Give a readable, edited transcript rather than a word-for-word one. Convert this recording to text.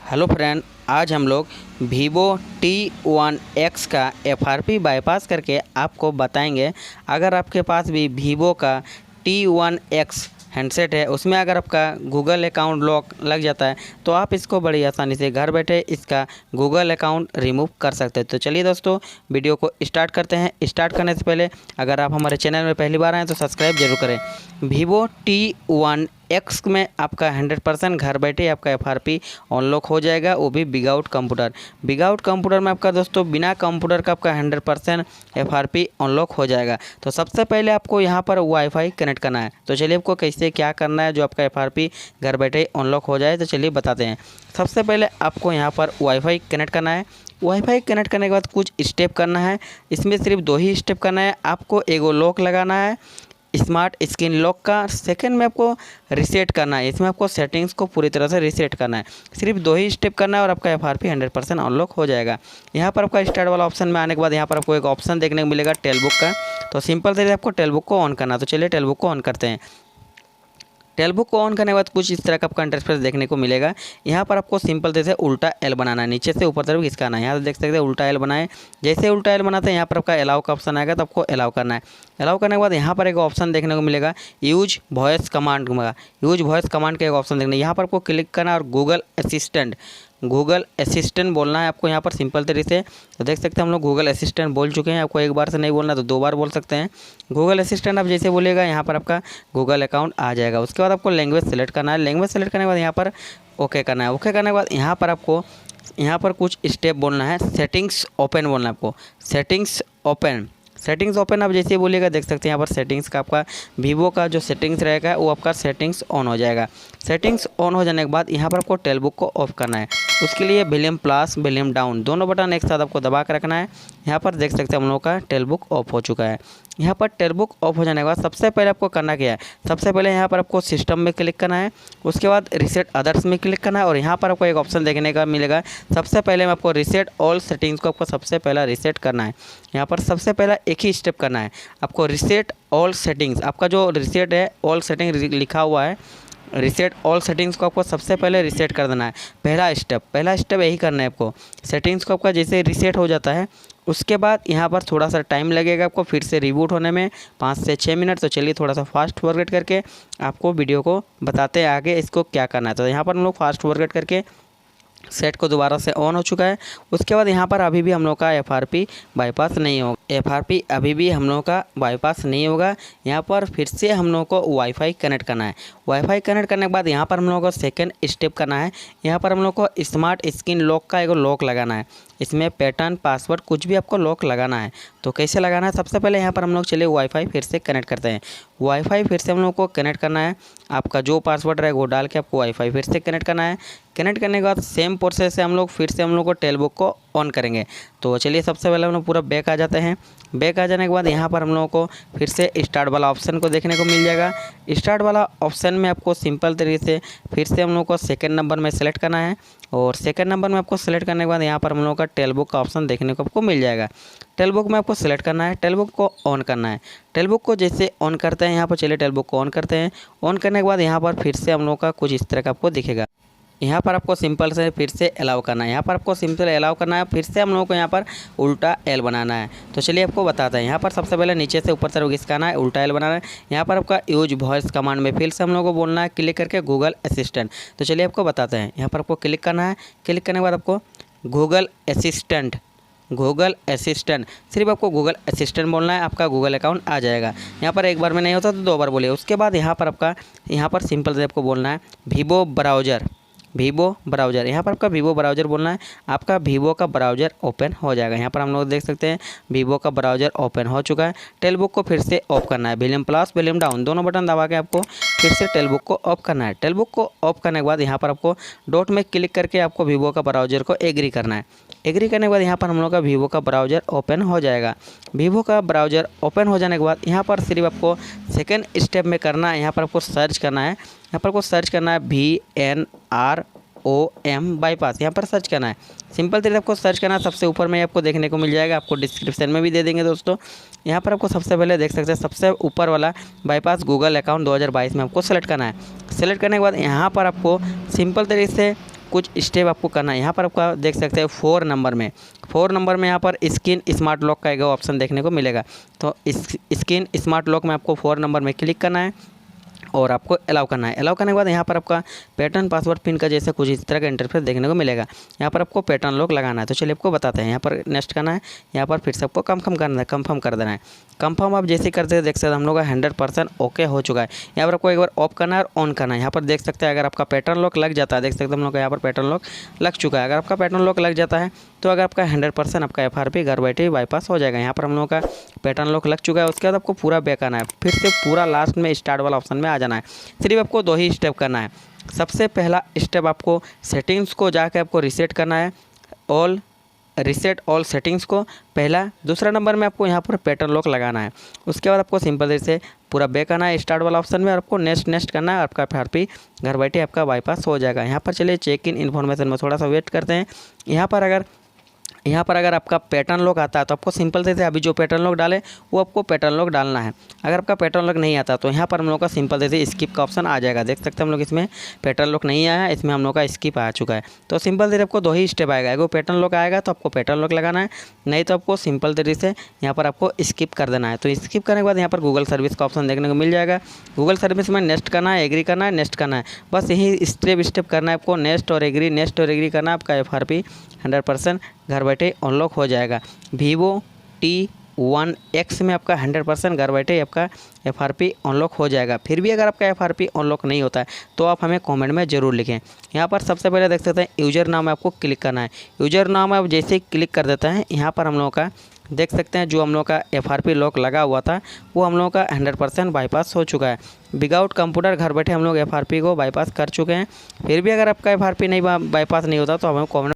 Hello friend, आज हम लोग वीवो T1X का FRP बाईपास करके आपको बताएंगे। अगर आपके पास भी वीवो का T1X हैंडसेट है, उसमें अगर आपका गूगल अकाउंट लॉक लग जाता है तो आप इसको बड़ी आसानी से घर बैठे इसका गूगल अकाउंट रिमूव कर सकते हैं। तो चलिए दोस्तों, वीडियो को स्टार्ट करते हैं। स्टार्ट करने से पहले अगर आप हमारे चैनल में पहली बार आए तो सब्सक्राइब जरूर करें। वीवो T1X में आपका 100% घर बैठे आपका FRP अनलॉक हो जाएगा, वो भी विदाउट कंप्यूटर। विदाउट कंप्यूटर में आपका दोस्तों बिना कंप्यूटर का आपका 100% FRP अनलॉक हो जाएगा। तो सबसे पहले आपको यहाँ पर वाईफाई कनेक्ट करना है। तो चलिए आपको कैसे क्या करना है जो आपका FRP घर बैठे अनलॉक हो जाए, तो चलिए बताते हैं। सबसे पहले आपको यहाँ पर वाईफाई कनेक्ट करना है। वाईफाई कनेक्ट करने के बाद कुछ स्टेप करना है। इसमें सिर्फ 2 ही स्टेप करना है। आपको एगो लॉक लगाना है स्मार्ट स्क्रीन लॉक का। सेकंड में आपको रीसेट करना है। इसमें आपको सेटिंग्स को पूरी तरह से रीसेट करना है। सिर्फ 2 ही स्टेप करना है और आपका FRP 100% अनलॉक हो जाएगा। यहाँ पर आपका स्टार्ट वाला ऑप्शन में आने के बाद यहाँ पर आपको एक ऑप्शन देखने को मिलेगा टेलबुक का। तो सिंपल से आपको टेलबुक को ऑन करना है। तो चलिए टेलबुक को ऑन करते हैं। टेलबुक को ऑन करने के बाद कुछ इस तरह का आपका इंटरफेस देखने को मिलेगा। यहाँ पर आपको सिंपल से उल्टा एल बनाना है, नीचे से ऊपर तरफ खिसकाना है। यहाँ से देख सकते हैं उल्टा एल बनाए। जैसे उल्टा एल बनाते हैं यहाँ पर आपका अलाउ का ऑप्शन आएगा, तो आपको अलाउ करना है। अलाउ करने के बाद यहाँ पर एक ऑप्शन देखने को मिलेगा यूज वॉइस कमांड का। यूज वॉइस कमांड का एक ऑप्शन देखना है, यहाँ पर आपको क्लिक करना है और गूगल असिस्टेंट बोलना है आपको यहाँ पर सिंपल तरीके से। तो देख सकते हैं हम लोग गूगल असिस्टेंट बोल चुके हैं। आपको एक बार से नहीं बोलना तो 2 बार बोल सकते हैं। गूगल असिस्टेंट आप जैसे बोलेगा यहाँ पर आपका गूगल अकाउंट आ जाएगा। उसके बाद आपको लैंग्वेज सेलेक्ट करना है। लैंग्वेज सेलेक्ट करने के बाद यहाँ पर ओके करना है। ओके करने के बाद यहाँ पर आपको यहाँ पर कुछ स्टेप बोलना है। सेटिंग्स ओपन बोलना है आपको। सेटिंग्स ओपन आप जैसे बोलिएगा देख सकते हैं यहाँ पर सेटिंग्स का आपका वीवो का जो सेटिंग्स रहेगा वो आपका सेटिंग्स ऑन हो जाएगा। सेटिंग्स ऑन हो जाने के बाद यहाँ पर आपको टेलबुक को ऑफ करना है। उसके लिए वॉल्यूम प्लस वॉल्यूम डाउन दोनों बटन एक साथ आपको दबा कर रखना है। यहाँ पर देख सकते हैं हम लोग का टेलबुक ऑफ हो चुका है। यहाँ पर टेलबुक ऑफ हो जाने के बाद सबसे पहले आपको करना क्या है, सबसे पहले यहाँ पर आपको सिस्टम में क्लिक करना है। उसके बाद रीसेट अदर्स में क्लिक करना है और यहाँ पर आपको एक ऑप्शन देखने का मिलेगा। सबसे पहले में आपको रीसेट ऑल सेटिंग्स को आपको सबसे पहला रीसेट करना है। यहाँ पर सबसे पहला एक ही स्टेप करना है आपको, रीसेट ऑल सेटिंग्स। आपका जो रीसेट है ऑल सेटिंग लिखा हुआ है, रीसेट ऑल सेटिंग्स को आपको सबसे पहले रीसेट कर देना है। पहला स्टेप यही करना है आपको। सेटिंग्स को आपका जैसे रीसेट हो जाता है उसके बाद यहाँ पर थोड़ा सा टाइम लगेगा आपको फिर से रिबूट होने में 5 से 6 मिनट। तो चलिए थोड़ा सा फास्ट फॉरवर्ड करके आपको वीडियो को बताते हैं आगे इसको क्या करना है। तो यहाँ पर हम लोग फास्ट फॉरवर्ड करके सेट को दोबारा से ऑन हो चुका है। उसके बाद यहाँ पर अभी भी हम लोग का FRP बाईपास नहीं होगा। FRP अभी भी हम लोग का बाईपास नहीं होगा। यहाँ पर फिर से हम लोग को वाईफाई कनेक्ट करना है। वाईफाई कनेक्ट करने के बाद यहाँ पर हम लोग को सेकंड स्टेप करना है। यहाँ पर हम लोग को स्मार्ट स्क्रीन लॉक का एक लॉक लगाना है। इसमें पैटर्न पासवर्ड कुछ भी आपको लॉक लगाना है। तो कैसे लगाना है, सबसे पहले यहाँ पर हम लोग चलिए वाईफाई फिर से कनेक्ट करते हैं। वाईफाई फिर से हम लोग को कनेक्ट करना है। आपका जो पासवर्ड रहेगा वो डाल के आपको वाईफाई फिर से कनेक्ट करना है। कनेक्ट करने के बाद सेम प्रोसेस से हम लोग फिर से हम लोग को टेलबुक को ऑन करेंगे। तो चलिए सबसे पहले हम लोग पूरा बैक आ जाते हैं। बैक आ जाने के बाद यहाँ पर हम लोगों को फिर से स्टार्ट वाला ऑप्शन को देखने को मिल जाएगा। स्टार्ट वाला ऑप्शन में आपको सिंपल तरीके से फिर से हम लोग को सेकंड नंबर में सेलेक्ट करना है और सेकंड नंबर में आपको सेलेक्ट करने के बाद यहाँ पर हम लोग का टेलबुक का ऑप्शन देखने को आपको मिल जाएगा। टेलबुक में आपको सेलेक्ट करना है, टेलबुक को ऑन करना है। टेलबुक को जैसे ऑन करते हैं यहाँ पर चलिए टेलबुक को ऑन करते हैं। ऑन करने के बाद यहाँ पर फिर से हम लोग का कुछ इस तरह का आपको दिखेगा। यहाँ पर आपको सिंपल से फिर से अलाउ करना है। यहाँ पर आपको सिंपल अलाउ करना है। फिर से हम लोगों को यहाँ पर उल्टा एल बनाना है। तो चलिए आपको बताते हैं। यहाँ पर सबसे पहले नीचे से ऊपर तरफ खिसकाना है, उल्टा एल बनाना है। यहाँ पर आपका यूज वॉइस कमांड में फिर से हम लोगों को बोलना है क्लिक करके गूगल असिस्टेंट। तो चलिए आपको बताते हैं। यहाँ पर आपको क्लिक करना है। क्लिक करने के बाद आपको गूगल असिस्टेंट सिर्फ आपको गूगल असिस्टेंट बोलना है। आपका गूगल अकाउंट आ जाएगा। यहाँ पर एक बार में नहीं होता तो 2 बार बोलिए। उसके बाद यहाँ पर आपका यहाँ पर सिंपल से आपको बोलना है वीवो ब्राउज़र। यहाँ पर आपका वीवो ब्राउज़र बोलना है। आपका वीवो का ब्राउज़र ओपन हो जाएगा। यहाँ पर हम लोग देख सकते हैं वीवो का ब्राउज़र ओपन हो चुका है। टेलबुक को फिर से ऑफ करना है। वॉल्यूम प्लस वॉल्यूम डाउन दोनों बटन दबा के आपको फिर से टेलबुक को ऑफ करना है। टेलबुक को ऑफ करने के बाद यहाँ पर आपको डॉट में क्लिक करके आपको वीवो का ब्राउज़र को एग्री करना है। एग्री करने के बाद यहाँ पर हम लोग का वीवो का ब्राउज़र ओपन हो जाएगा। वीवो का ब्राउज़र ओपन हो जाने के बाद यहाँ पर सिर्फ आपको सेकंड स्टेप में करना है। यहाँ पर आपको सर्च करना है। यहाँ पर आपको सर्च करना है VNROM बाईपास। यहाँ पर सर्च करना है। सिंपल तरीके आपको सर्च करना है। सबसे ऊपर में आपको देखने को मिल जाएगा। आपको डिस्क्रिप्शन में भी दे देंगे दोस्तों। यहाँ पर आपको सबसे पहले देख सकते हैं सबसे ऊपर वाला बाईपास गूगल अकाउंट 2022 में आपको सेलेक्ट करना है। सेलेक्ट करने के बाद यहाँ पर आपको सिंपल तरीके से कुछ स्टेप आपको करना है। यहाँ पर आपका देख सकते हैं 4 नंबर में, 4 नंबर में यहाँ पर स्क्रीन स्मार्ट लॉक का एक ऑप्शन देखने को मिलेगा। तो इस स्क्रीन स्मार्ट लॉक में आपको 4 नंबर में क्लिक करना है और आपको अलाउ करना है। अलाउ करने के बाद यहाँ पर आपका पैटर्न पासवर्ड पिन का जैसे कुछ इस तरह का इंटरफेस देखने को मिलेगा। यहाँ पर आपको पैटर्न लॉक लगाना है। तो चलिए आपको बताते हैं। यहाँ पर नेक्स्ट करना है, यहाँ पर फिर से आपको कंफर्म करना है, कंफर्म कर देना है। कंफर्म आप जैसे करते हैं देख सकते हैं हम लोग का 100% ओके हो चुका है। यहाँ पर आपको एक बार ऑफ करना है और ऑन करना है। यहाँ पर देख सकते हैं अगर आपका पैटर्न लॉक लग जाता है, देख सकते हैं हम लोग का यहाँ पर पैटर्न लॉक लग चुका है। अगर आपका पैटर्न लॉक लग जाता है तो अगर आपका 100% आपका FRP घर बैठे बाईपास हो जाएगा। यहाँ पर हम लोग का पैटर्न लॉक लग चुका है। उसके बाद आपको पूरा बैक आना है, फिर से पूरा लास्ट में स्टार्ट वाला ऑप्शन में आ जाना है। सिर्फ आपको 2 ही स्टेप करना है। सबसे पहला स्टेप आपको सेटिंग्स को जाके आपको रीसेट करना है, रीसेट ऑल सेटिंग्स को पहला। दूसरा नंबर में आपको यहाँ पर पैटर्न लॉक लगाना है। उसके बाद आपको सिंपल से पूरा बैक आना है स्टार्ट वाला ऑप्शन में और आपको नेक्स्ट करना है। आपका FRP घर बैठे आपका बाईपास हो जाएगा। यहाँ पर चलिए चेक इन इन्फॉर्मेशन में थोड़ा सा वेट करते हैं। यहाँ पर अगर आपका पैटर्न लॉक आता है तो आपको सिंपल से अभी जो पैटर्न लॉक डाले वो आपको पैटर्न लॉक डालना है। अगर आपका पैटर्न लॉक नहीं आता तो यहाँ पर हम लोग का सिंपल से स्किप का ऑप्शन आ जाएगा। देख सकते हैं हम लोग इसमें पैटर्न लॉक नहीं आया है, इसमें हम लोग का स्किप आ चुका है। तो सिंपल से आपको 2 ही स्टेप आएगा। अगर पैटर्न लॉक आएगा तो आपको पैटर्न लॉक लगाना है, नहीं तो आपको सिंपल तरीके से यहाँ पर आपको स्किप कर देना है। तो स्किप करने के बाद यहाँ पर गूगल सर्विस का ऑप्शन देखने को मिल जाएगा। गूगल सर्विस में नेक्स्ट करना है, एग्री करना है, नेक्स्ट करना है। बस यही स्टेप करना है आपको, नेक्स्ट और एग्री करना है। आपका FRP 100% घर बैठे अनलॉक हो जाएगा। Vivo T1X में आपका 100% घर बैठे आपका FRP अनलॉक हो जाएगा। फिर भी अगर आपका FRP अनलॉक नहीं होता है तो आप हमें कमेंट में ज़रूर लिखें। यहाँ पर सबसे पहले देख सकते हैं यूज़र नाम में आपको क्लिक करना है। यूज़र नाम आप जैसे ही क्लिक कर देते हैं यहाँ पर हम लोगों का देख सकते हैं जो हम लोग का FRP लॉक लगा हुआ था वो हम लोगों का 100% बाईपास हो चुका है। विदाउट कंप्यूटर घर बैठे हम लोग FRP को बाईपास कर चुके हैं। फिर भी अगर आपका FRP नहीं बाईपास नहीं होता तो हमें कमेंट